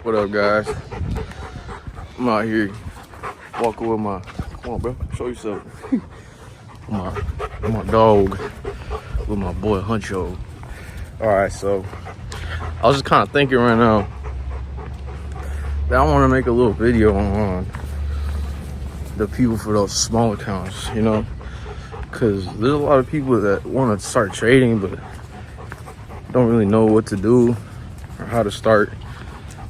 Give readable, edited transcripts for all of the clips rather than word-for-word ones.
What up, guys? I'm out here walking with my, come on, bro, show yourself. my dog, with my boy Huncho. All right, so I was just kind of thinking right now that I want to make a little video on the people for those small accounts, you know, because there's a lot of people that want to start trading but don't really know what to do or how to start.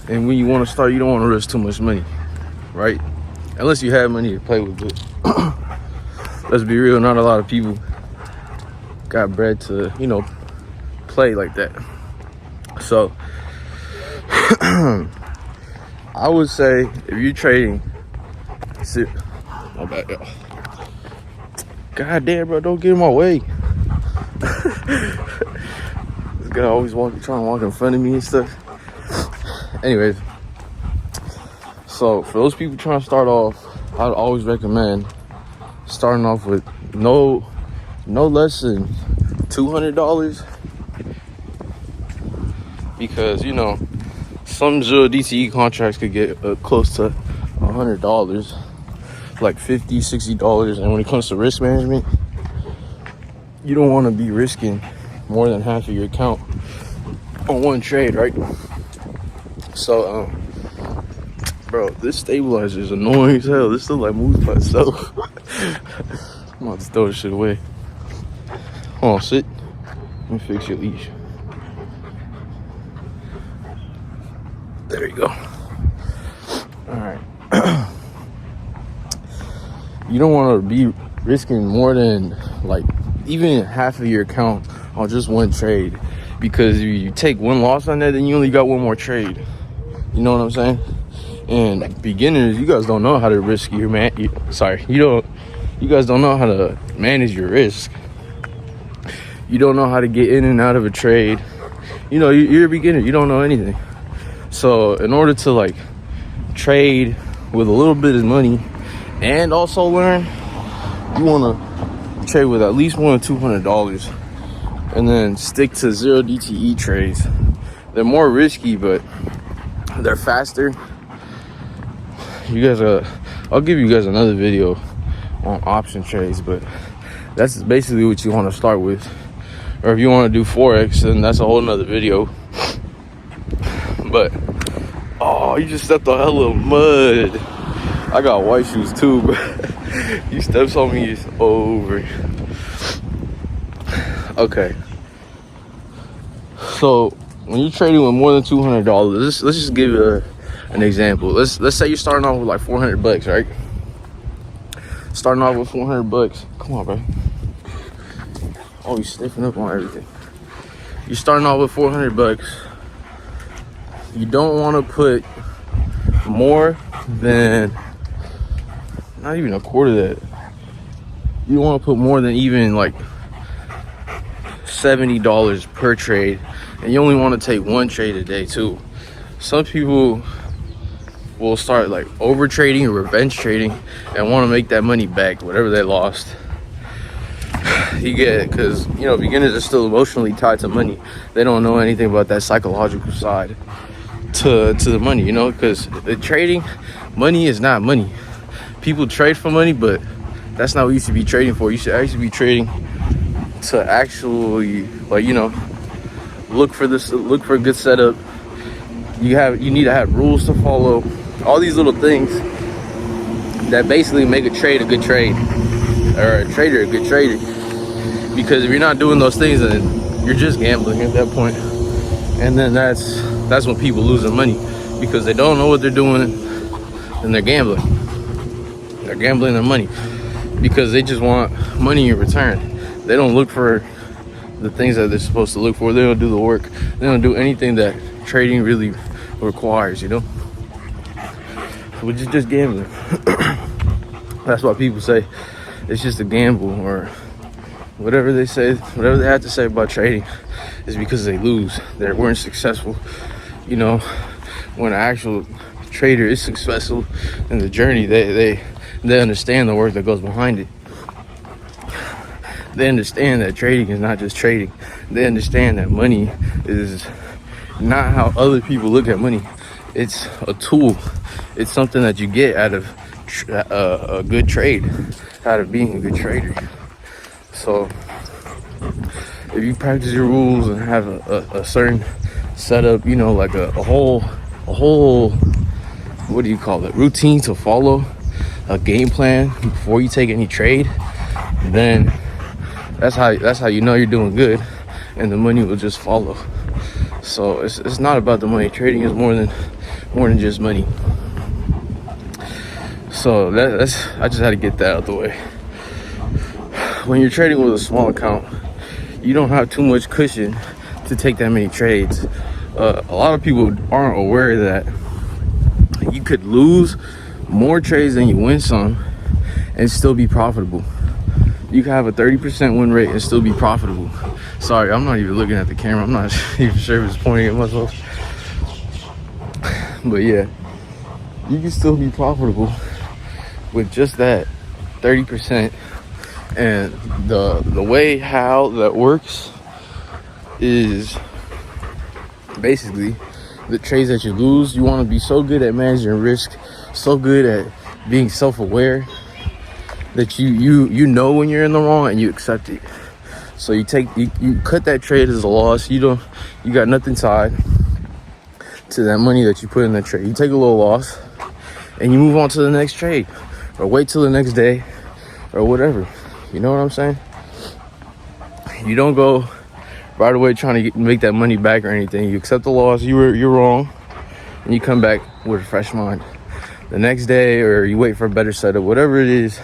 And when you want to start, you don't want to risk too much money, right? Unless you have money to play with it. Let's be real, not a lot of people got bread to, you know, play like that. So I would say if you're trading, my bad, yo. God damn, bro, don't get in my way. This guy always trying to walk in front of me and stuff. Anyways, so for those people trying to start off, I'd always recommend starting off with no less than $200, because you know some zero DTE contracts could get close to $100, like $50-$60. And when it comes to risk management, you don't want to be risking more than half of your account on one trade, right? So bro, this stabilizer is annoying as hell. This still like moves by itself. I'm about to throw this shit away. Hold on, sit. Let me fix your leash. There you go. Alright. You don't want to be risking more than like even half of your account on just one trade, because if you take one loss on that, then you only got one more trade. You know what I'm saying? And beginners, you guys don't know how to risk your you guys don't know how to manage your risk. You don't know how to get in and out of a trade. You know, you're a beginner, you don't know anything. So in order to like trade with a little bit of money and also learn, you want to trade with at least $100 to $200, and then stick to zero DTE trades. They're more risky, but they're faster. You guys I'll give you guys another video on option trades, but that's basically what you want to start with. Or if you want to do Forex, then that's a whole nother video. But oh, you just stepped on hella mud. I got white shoes too, but you steps on me, it's over. Okay, so when you're trading with more than $200, let's just give an example. Let's say you're starting off with like $400, right? Starting off with $400. Come on, bro. Oh, you sniffing up on everything. You're starting off with $400. You don't want to put more than, not even a quarter of that. You don't want to put more than even like $70 per trade, and you only want to take one trade a day too. Some people will start like over trading or revenge trading and want to make that money back, whatever they lost. You get it, because you know beginners are still emotionally tied to money. They don't know anything about that psychological side to the money, you know, because the trading, money is not money. People trade for money, but that's not what you should be trading for. You should actually be trading to actually, like, you know, look for a good setup. You need to have rules to follow. All these little things that basically make a trade a good trade, or a trader a good trader. Because if you're not doing those things, then you're just gambling at that point. And then that's when people lose their money, because they don't know what they're doing, and they're gambling. They're gambling their money because they just want money in return. They don't look for the things that they're supposed to look for. They don't do the work. They don't do anything that trading really requires, you know? Which is just gambling. That's why people say it's just a gamble, or whatever they say, whatever they have to say about trading is because they lose. They weren't successful. You know, when an actual trader is successful in the journey, they understand the work that goes behind it. They understand that trading is not just trading. They understand that money is not how other people look at money. It's a tool. It's something that you get out of a good trade, out of being a good trader. So if you practice your rules and have a certain setup, you know, like a whole, what do you call it, routine to follow, a game plan before you take any trade, then that's how you know you're doing good, and the money will just follow. So it's not about the money. Trading is more than just money. So I just had to get that out the way. When you're trading with a small account, you don't have too much cushion to take that many trades. A lot of people aren't aware that you could lose more trades than you win some and still be profitable. You can have a 30% win rate and still be profitable. Sorry, I'm not even looking at the camera. I'm not even sure if it's pointing at myself. But yeah, you can still be profitable with just that 30%. And the way how that works is basically the trades that you lose, you want to be so good at managing risk, so good at being self-aware that you know when you're in the wrong and you accept it. So you cut that trade as a loss. You got nothing tied to that money that you put in that trade. You take a little loss and you move on to the next trade, or wait till the next day, or whatever. You know what I'm saying? You don't go right away trying to make that money back or anything. You accept the loss. You're wrong, and you come back with a fresh mind the next day, or you wait for a better setup, whatever it is.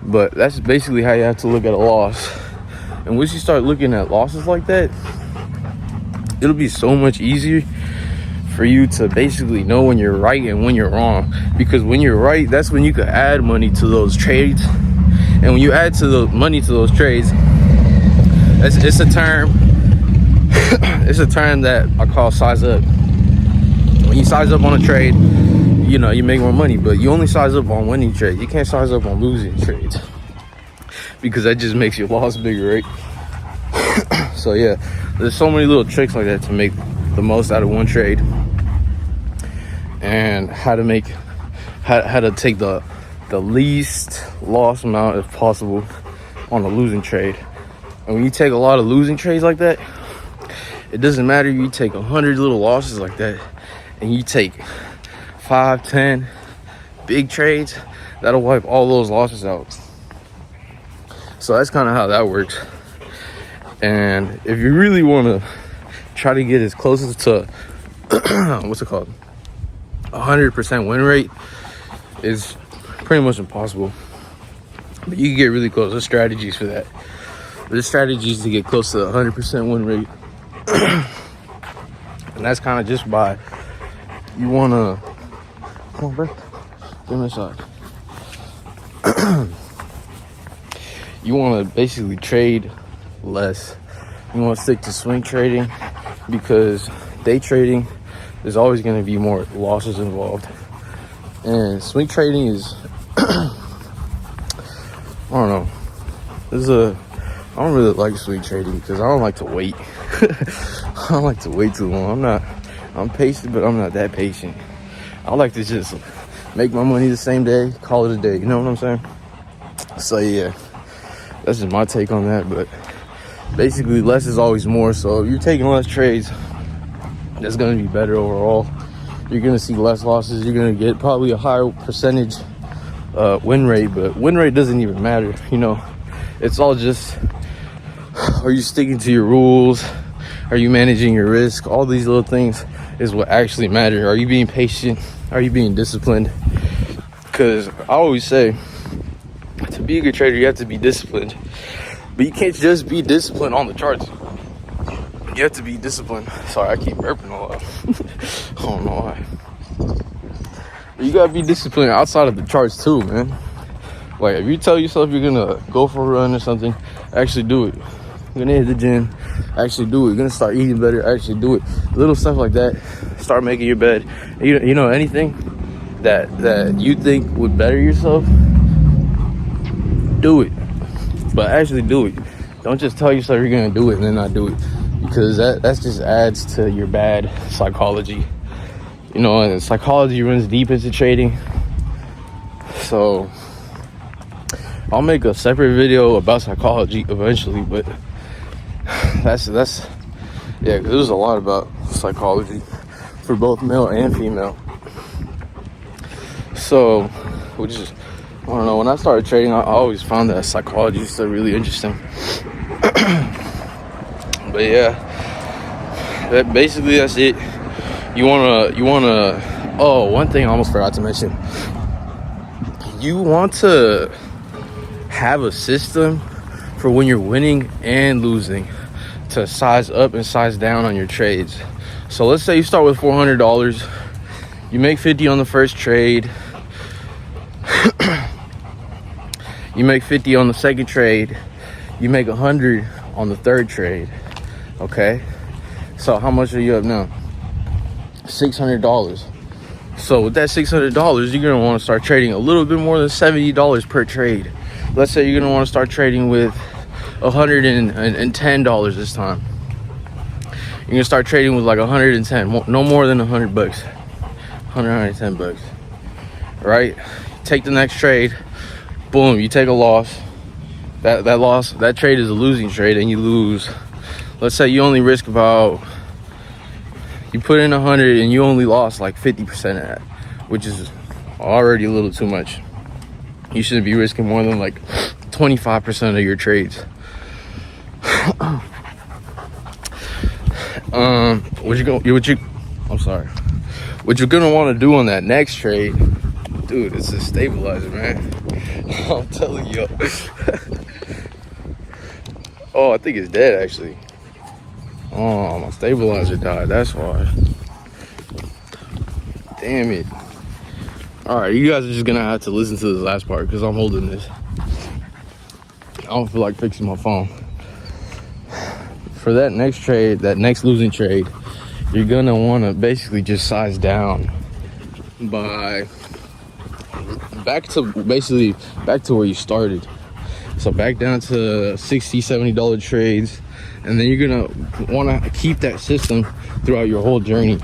But that's basically how you have to look at a loss. And once you start looking at losses like that, it'll be so much easier for you to basically know when you're right and when you're wrong. Because when you're right, that's when you can add money to those trades. And when you add to the money to those trades, it's a term it's a term that I call size up. When you size up on a trade, you know, you make more money, but you only size up on winning trades. You can't size up on losing trades, because that just makes your loss bigger, right? So yeah, there's so many little tricks like that to make the most out of one trade, and how to take the least loss amount if possible on a losing trade. And when you take a lot of losing trades like that, it doesn't matter if you take 100 little losses like that and you take 5, 10 big trades, that'll wipe all those losses out. So that's kind of how that works. And if you really want to try to get as close as to what's it called, 100% win rate, is pretty much impossible. But you can get really close. There's strategies for that. There's strategies to get close to 100% win rate. And that's kind of just by, you want to, come on, bro, give me a shot. You want to basically trade less. You want to stick to swing trading, because day trading, there's always going to be more losses involved. And swing trading is, I don't know. I don't really like swing trading because I don't like to wait. I don't like to wait too long. I'm patient, but I'm not that patient. I like to just make my money the same day, call it a day. You know what I'm saying? So yeah, that's just my take on that. But basically, less is always more. So if you're taking less trades, that's going to be better overall. You're going to see less losses. You're going to get probably a higher percentage win rate. But win rate doesn't even matter. You know, it's all just, are you sticking to your rules? Are you managing your risk? All these little things is what actually matter. Are you being patient? Are you being disciplined? Because I always say, to be a good trader, you have to be disciplined. But you can't just be disciplined on the charts. You have to be disciplined. Sorry, I keep burping a lot. I don't know why. But you gotta be disciplined outside of the charts too, man. Like, if you tell yourself you're gonna go for a run or something, actually do it. You're gonna hit the gym, actually do it. You're gonna start eating better, actually do it. Little stuff like that. Start making your bed. You know, anything that you think would better yourself, do it. But actually do it. Don't just tell yourself you're gonna do it and then not do it, because that just adds to your bad psychology. you know, and psychology runs deep into trading. So I'll make a separate video about psychology eventually, but that's yeah, because there's a lot about psychology for both male and female. So I don't know, when I started trading, I always found that psychology is still really interesting. But yeah, that's it. You wanna oh, one thing I almost forgot to mention. You want to have a system for when you're winning and losing, to size up and size down on your trades. So let's say you start with $400, you make 50 on the first trade, you make 50 on the second trade, you make 100 on the third trade. Okay, so how much are you up now? $600. So with that $600, you're gonna want to start trading a little bit more than $70 per trade. Let's say you're gonna want to start trading with $110 this time. You're gonna start trading with like 110, no more than $100, 110 bucks. Right? Take the next trade, boom, you take a loss. That trade is a losing trade, and you lose. Let's say you only risk about, you put in 100 and you only lost like 50% of that, which is already a little too much. You shouldn't be risking more than like 25% of your trades. What you're gonna want to do on that next trade, dude, it's a stabilizer, man. I'm telling you. Oh, I think it's dead actually. Oh, my stabilizer died, that's why. Damn it. Alright, you guys are just gonna have to listen to this last part because I'm holding this. I don't feel like fixing my phone. For that next trade, that next losing trade, you're gonna wanna basically just size down by back to where you started. So back down to $60, $70 trades. And then you're gonna want to keep that system throughout your whole journey.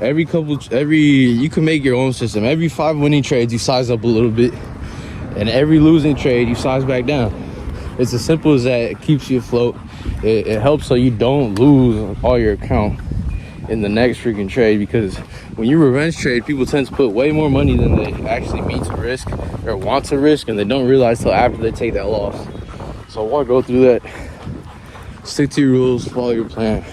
You can make your own system. Every 5 winning trades, you size up a little bit, and every losing trade, you size back down. It's as simple as that. It keeps you afloat. It helps so you don't lose all your account in the next freaking trade, because when you revenge trade, people tend to put way more money than they actually mean to risk or want to risk, and they don't realize till after they take that loss. So I want to go through that. Stick to your rules, follow your plan.